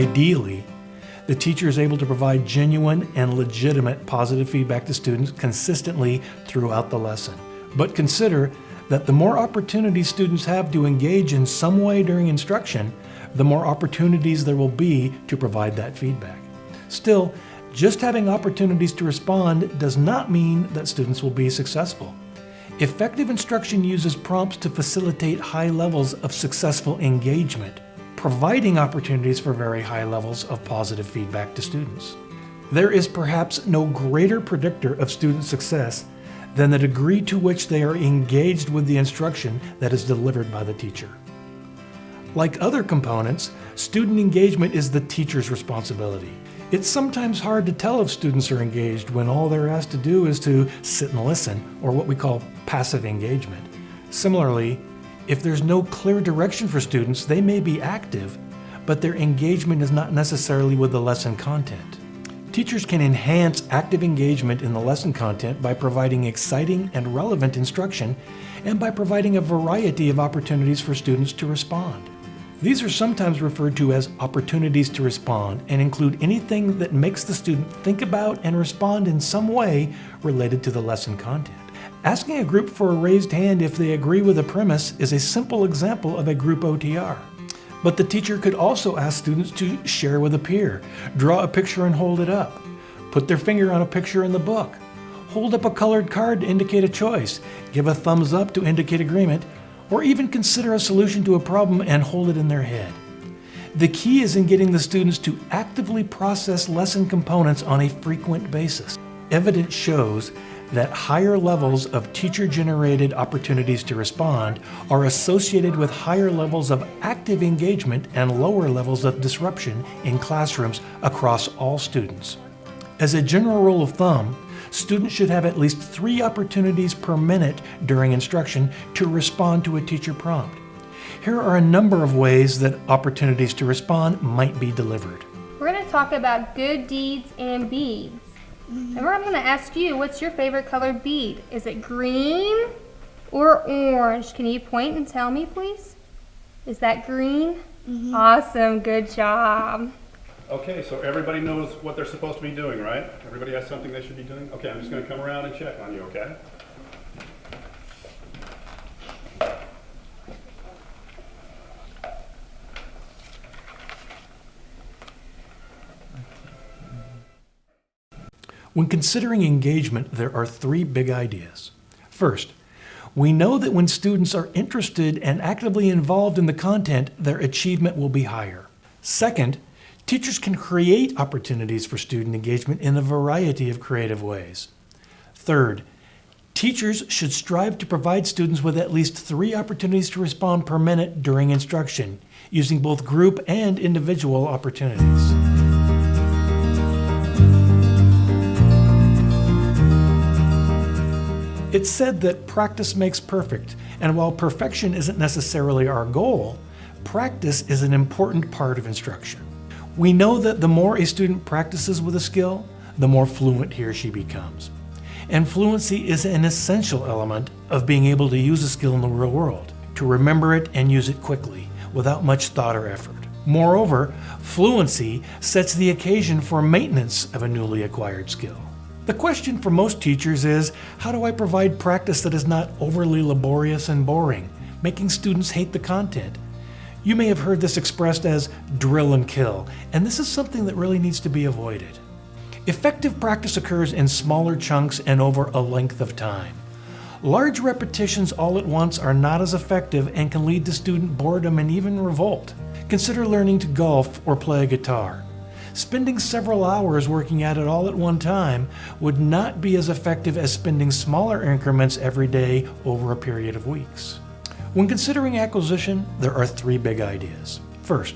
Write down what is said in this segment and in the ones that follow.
Ideally, the teacher is able to provide genuine and legitimate positive feedback to students consistently throughout the lesson. But consider that the more opportunities students have to engage in some way during instruction, the more opportunities there will be to provide that feedback. Still, just having opportunities to respond does not mean that students will be successful. Effective instruction uses prompts to facilitate high levels of successful engagement, providing opportunities for very high levels of positive feedback to students. There is perhaps no greater predictor of student success than the degree to which they are engaged with the instruction that is delivered by the teacher. Like other components, student engagement is the teacher's responsibility. It's sometimes hard to tell if students are engaged when all they're asked to do is to sit and listen, or what we call passive engagement. Similarly, if there's no clear direction for students, they may be active, but their engagement is not necessarily with the lesson content. Teachers can enhance active engagement in the lesson content by providing exciting and relevant instruction and by providing a variety of opportunities for students to respond. These are sometimes referred to as opportunities to respond and include anything that makes the student think about and respond in some way related to the lesson content. Asking a group for a raised hand if they agree with a premise is a simple example of a group OTR. But the teacher could also ask students to share with a peer, draw a picture and hold it up, put their finger on a picture in the book, hold up a colored card to indicate a choice, give a thumbs up to indicate agreement, or even consider a solution to a problem and hold it in their head. The key is in getting the students to actively process lesson components on a frequent basis. Evidence shows that higher levels of teacher-generated opportunities to respond are associated with higher levels of active engagement and lower levels of disruption in classrooms across all students. As a general rule of thumb, students should have at least 3 opportunities per minute during instruction to respond to a teacher prompt. Here are a number of ways that opportunities to respond might be delivered. We're going to talk about good deeds and beads. And I'm going to ask you, what's your favorite colored bead? Is it green or orange? Can you point and tell me, please? Is that green? Mm-hmm. Awesome, good job. Okay, so everybody knows what they're supposed to be doing, right? Everybody has something they should be doing? Okay, I'm just going to come around and check on you, okay? When considering engagement, there are 3 big ideas. First, we know that when students are interested and actively involved in the content, their achievement will be higher. Second, teachers can create opportunities for student engagement in a variety of creative ways. Third, teachers should strive to provide students with at least 3 opportunities to respond per minute during instruction, using both group and individual opportunities. It's said that practice makes perfect, and while perfection isn't necessarily our goal, practice is an important part of instruction. We know that the more a student practices with a skill, the more fluent he or she becomes. And fluency is an essential element of being able to use a skill in the real world, to remember it and use it quickly, without much thought or effort. Moreover, fluency sets the occasion for maintenance of a newly acquired skill. The question for most teachers is, how do I provide practice that is not overly laborious and boring, making students hate the content? You may have heard this expressed as drill and kill, and this is something that really needs to be avoided. Effective practice occurs in smaller chunks and over a length of time. Large repetitions all at once are not as effective and can lead to student boredom and even revolt. Consider learning to golf or play a guitar. Spending several hours working at it all at one time would not be as effective as spending smaller increments every day over a period of weeks. When considering acquisition, there are 3 big ideas. First,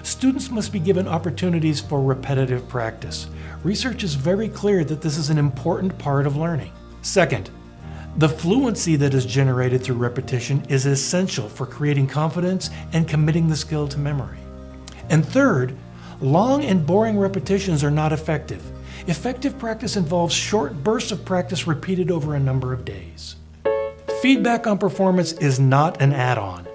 students must be given opportunities for repetitive practice. Research is very clear that this is an important part of learning. Second, the fluency that is generated through repetition is essential for creating confidence and committing the skill to memory. And third, long and boring repetitions are not effective. Effective practice involves short bursts of practice repeated over a number of days. Feedback on performance is not an add-on.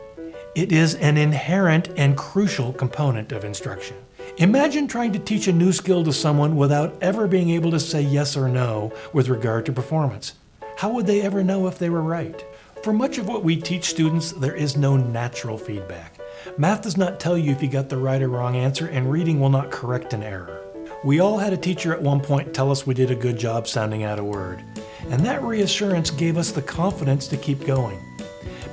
It is an inherent and crucial component of instruction. Imagine trying to teach a new skill to someone without ever being able to say yes or no with regard to performance. How would they ever know if they were right? For much of what we teach students, there is no natural feedback. Math does not tell you if you got the right or wrong answer, and reading will not correct an error. We all had a teacher at one point tell us we did a good job sounding out a word, and that reassurance gave us the confidence to keep going.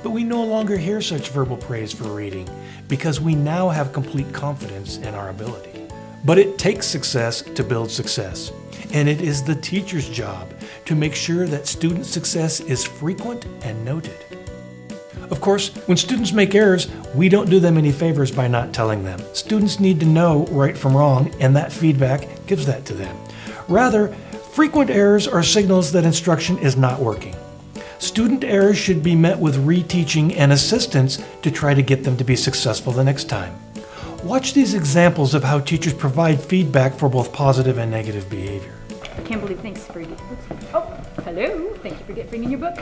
But we no longer hear such verbal praise for reading because we now have complete confidence in our ability. But it takes success to build success, and it is the teacher's job to make sure that student success is frequent and noted. Of course, when students make errors, we don't do them any favors by not telling them. Students need to know right from wrong, and that feedback gives that to them. Rather, frequent errors are signals that instruction is not working. Student errors should be met with reteaching and assistance to try to get them to be successful the next time. Watch these examples of how teachers provide feedback for both positive and negative behavior. I can't believe, thanks for, oh, hello, thank you for bringing your book.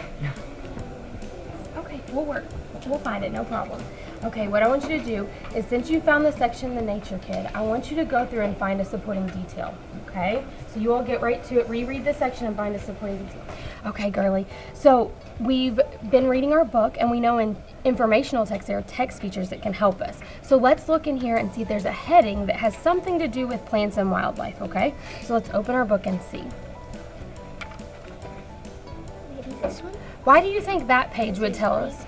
Okay, we'll find it, no problem. Okay, what I want you to do is, since you found the section, The Nature Kid, I want you to go through and find a supporting detail, okay? So you all get right to it, reread the section and find a supporting detail. Okay, girly. So we've been reading our book, and we know in informational text there are text features that can help us. So let's look in here and see if there's a heading that has something to do with plants and wildlife, okay? So let's open our book and see. Maybe this one? Why do you think that page would tell us?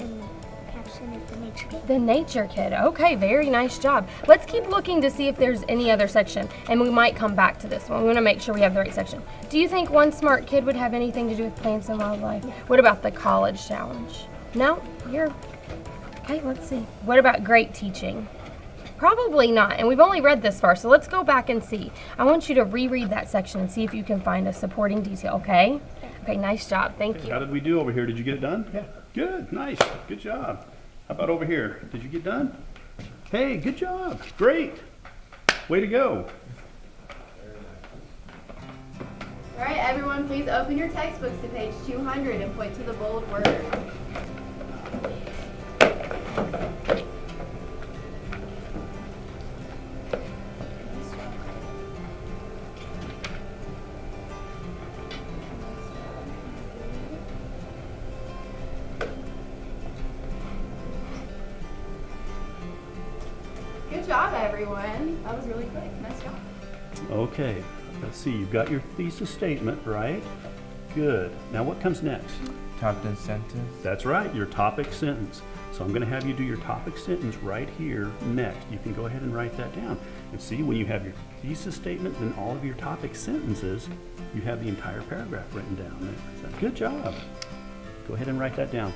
Caption of The Nature Kid. The Nature Kid. Okay, very nice job. Let's keep looking to see if there's any other section, and we might come back to this one. We want to make sure we have the right section. Do you think One Smart Kid would have anything to do with plants and wildlife? What about the college challenge? No? Okay, let's see. What about great teaching? Probably not, and we've only read this far, so let's go back and see. I want you to reread that section and see if you can find a supporting detail, okay? Okay, nice job. Thank you. How did we do over here? Did you get it done? Yeah. Good, nice, good job. How about over here? Did you get done? Hey, good job, great. Way to go. All right, everyone, please open your textbooks to page 200 and point to the bold word. Good job, everyone. That was really quick. Nice job. Okay, let's see, you've got your thesis statement, right? Good. Now what comes next? Topic sentence. That's right, your topic sentence. So I'm going to have you do your topic sentence right here next. You can go ahead and write that down. And see, when you have your thesis statement and all of your topic sentences, you have the entire paragraph written down there. So, good job. Go ahead and write that down.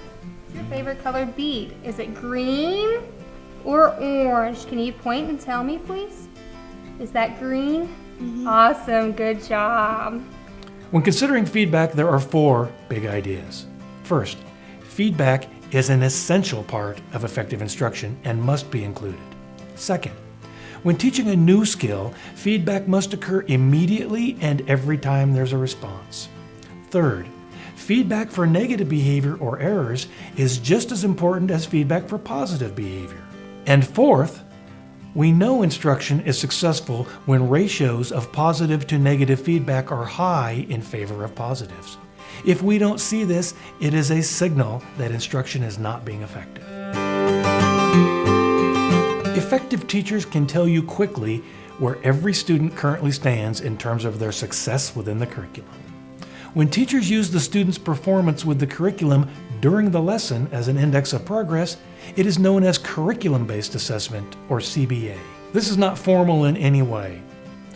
Your favorite color bead, is it green or orange? Can you point and tell me, please? Is that green? Awesome, good job. When considering feedback, there are 4 big ideas. First, feedback is an essential part of effective instruction and must be included. Second, when teaching a new skill, feedback must occur immediately and every time there's a response. Third, feedback for negative behavior or errors is just as important as feedback for positive behavior. And fourth, we know instruction is successful when ratios of positive to negative feedback are high in favor of positives. If we don't see this, it is a signal that instruction is not being effective. Effective teachers can tell you quickly where every student currently stands in terms of their success within the curriculum. When teachers use the student's performance with the curriculum during the lesson as an index of progress, it is known as curriculum-based assessment, or CBA. This is not formal in any way,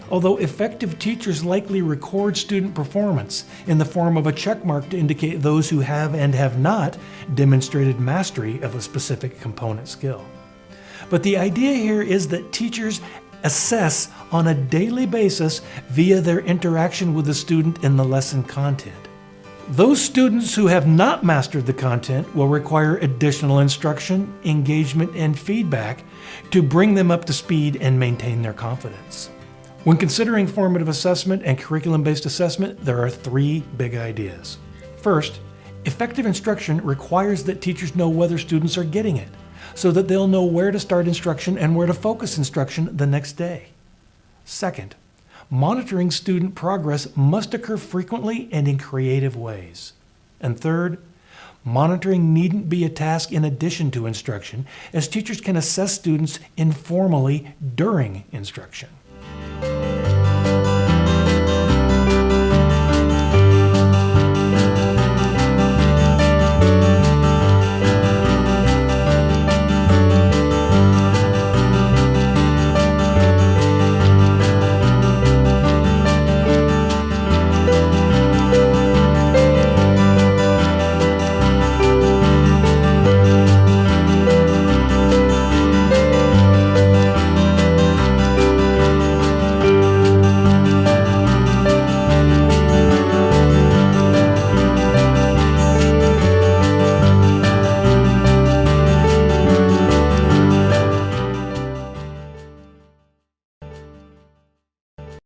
although effective teachers likely record student performance in the form of a check mark to indicate those who have and have not demonstrated mastery of a specific component skill. But the idea here is that teachers assess on a daily basis via their interaction with the student in the lesson content. Those students who have not mastered the content will require additional instruction, engagement, and feedback to bring them up to speed and maintain their confidence. When considering formative assessment and curriculum-based assessment, there are 3 big ideas. First, effective instruction requires that teachers know whether students are getting it, so that they'll know where to start instruction and where to focus instruction the next day. Second, monitoring student progress must occur frequently and in creative ways. And third, monitoring needn't be a task in addition to instruction, as teachers can assess students informally during instruction.